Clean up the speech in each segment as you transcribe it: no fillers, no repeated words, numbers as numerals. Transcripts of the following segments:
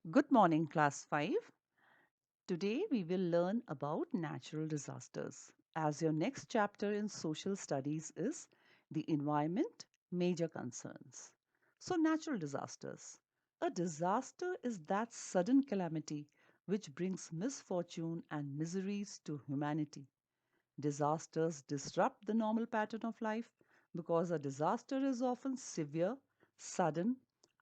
Good morning, class 5. Today we will learn about natural disasters, as your next chapter in social studies is the environment major concerns. So, natural disasters. A disaster is that sudden calamity which brings misfortune and miseries to humanity. Disasters disrupt the normal pattern of life because a disaster is often severe, sudden,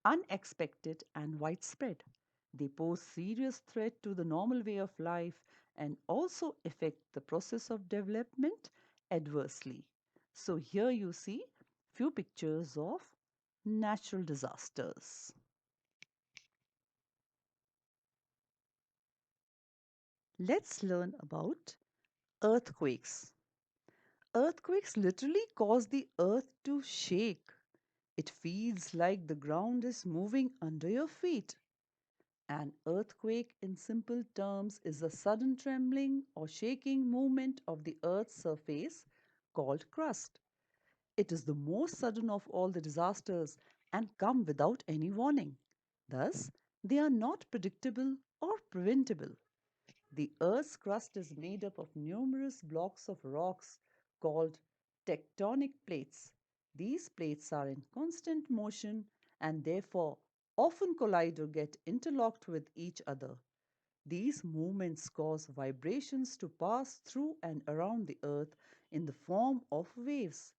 unexpected, and widespread. They pose serious threat to the normal way of life and also affect the process of development adversely. So here you see few pictures of natural disasters. Let's learn about earthquakes. Earthquakes literally cause the earth to shake. It feels like the ground is moving under your feet. An earthquake, in simple terms, is a sudden trembling or shaking movement of the earth's surface called crust. It is the most sudden of all the disasters and come without any warning. Thus, they are not predictable or preventable. The Earth's crust is made up of numerous blocks of rocks called tectonic plates. These plates are in constant motion and therefore often collide or get interlocked with each other. These movements cause vibrations to pass through and around the Earth in the form of waves,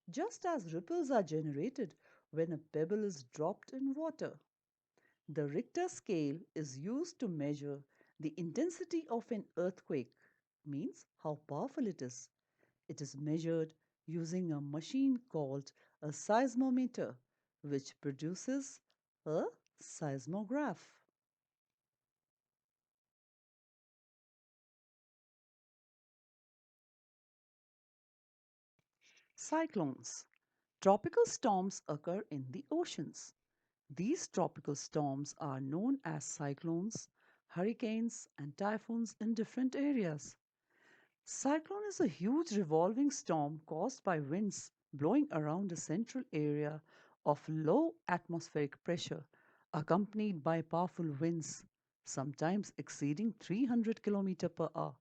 just as ripples are generated when a pebble is dropped in water. The Richter scale is used to measure the intensity of an earthquake, means how powerful it is. It is measured using a machine called a seismometer, which produces a seismograph. Cyclones. Tropical storms occur in the oceans. These tropical storms are known as cyclones, hurricanes, and typhoons in different areas. Cyclone is a huge revolving storm caused by winds blowing around a central area of low atmospheric pressure, accompanied by powerful winds, sometimes exceeding 300 km per hour,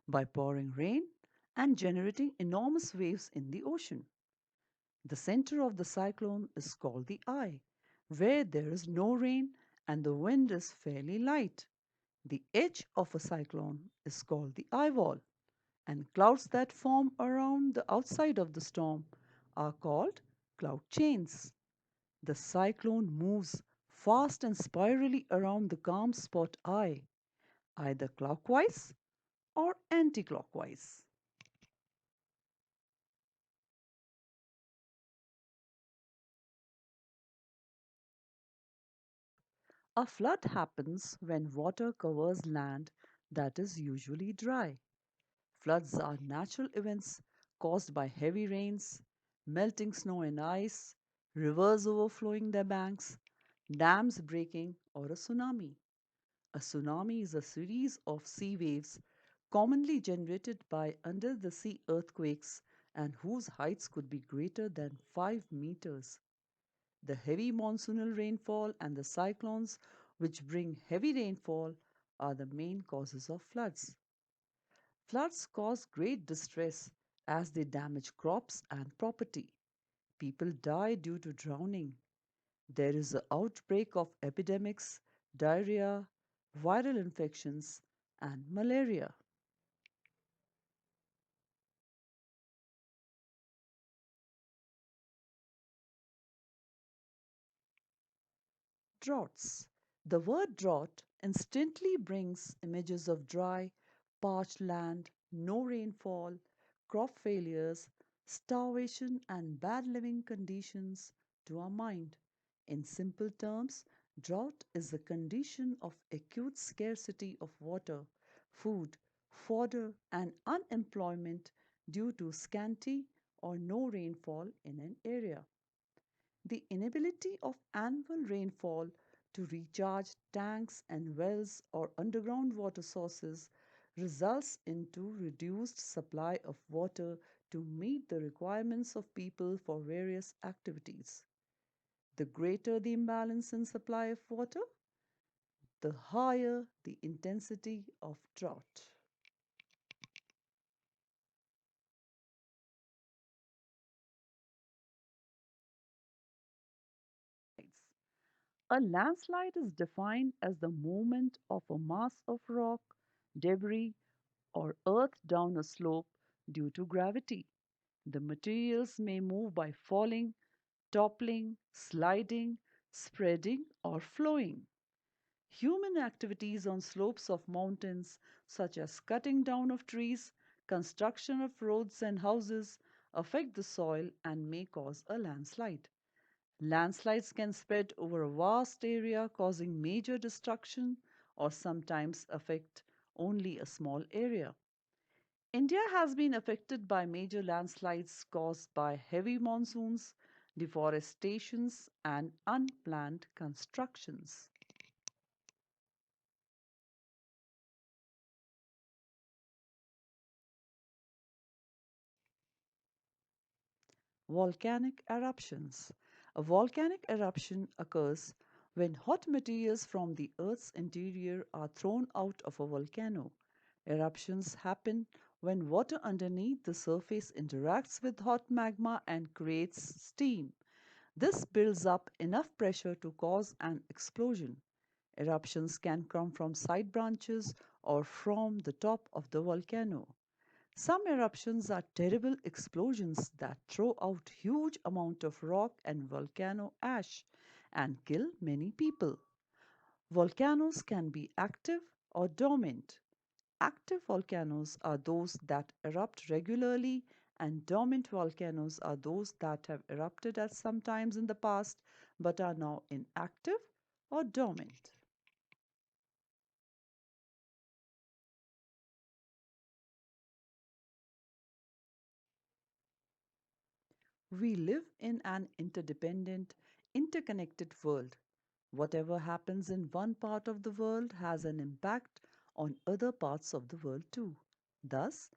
by pouring rain and generating enormous waves in the ocean. The center of the cyclone is called the eye, where there is no rain and the wind is fairly light. The edge of a cyclone is called the eyewall, and clouds that form around the outside of the storm are called cloud chains. The cyclone moves fast and spirally around the calm spot eye, either clockwise or anticlockwise. A flood happens when water covers land that is usually dry. Floods are natural events caused by heavy rains, melting snow and ice, rivers overflowing their banks, dams breaking, or a tsunami. A tsunami is a series of sea waves commonly generated by under the sea earthquakes and whose heights could be greater than 5 meters. The heavy monsoonal rainfall and the cyclones, which bring heavy rainfall, are the main causes of floods. Floods cause great distress as they damage crops and property. People die due to drowning. There is an outbreak of epidemics, diarrhea, viral infections, and malaria. Droughts. The word drought instantly brings images of dry, parched land, no rainfall, crop failures, starvation, and bad living conditions to our mind. In simple terms, drought is a condition of acute scarcity of water, food, fodder, and unemployment due to scanty or no rainfall in an area. The inability of annual rainfall to recharge tanks and wells or underground water sources results into reduced supply of water to meet the requirements of people for various activities. The greater the imbalance in supply of water, the higher the intensity of drought. A landslide is defined as the movement of a mass of rock, debris, or earth down a slope due to gravity. The materials may move by falling, toppling, sliding, spreading, or flowing. Human activities on slopes of mountains, such as cutting down of trees, construction of roads and houses, affect the soil and may cause a landslide. Landslides can spread over a vast area, causing major destruction, or sometimes affect only a small area. India has been affected by major landslides caused by heavy monsoons, deforestations, and unplanned constructions. Volcanic eruptions. A volcanic eruption occurs when hot materials from the Earth's interior are thrown out of a volcano. Eruptions happen when water underneath the surface interacts with hot magma and creates steam. This builds up enough pressure to cause an explosion. Eruptions can come from side branches or from the top of the volcano. Some eruptions are terrible explosions that throw out huge amount of rock and volcano ash and kill many people. Volcanoes can be active or dormant. Active volcanoes are those that erupt regularly, and dormant volcanoes are those that have erupted at some times in the past but are now inactive or dormant. We live in an interdependent, interconnected world. Whatever happens in one part of the world has an impact on other parts of the world too. Thus,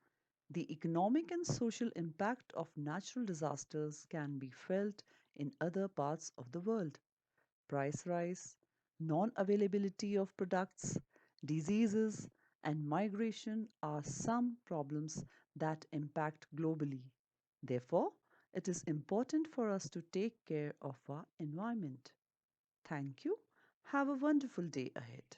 the economic and social impact of natural disasters can be felt in other parts of the world. Price rise, non availability of products, diseases, and migration are some problems that impact globally. Therefore, it is important for us to take care of our environment. Thank you. Have a wonderful day ahead.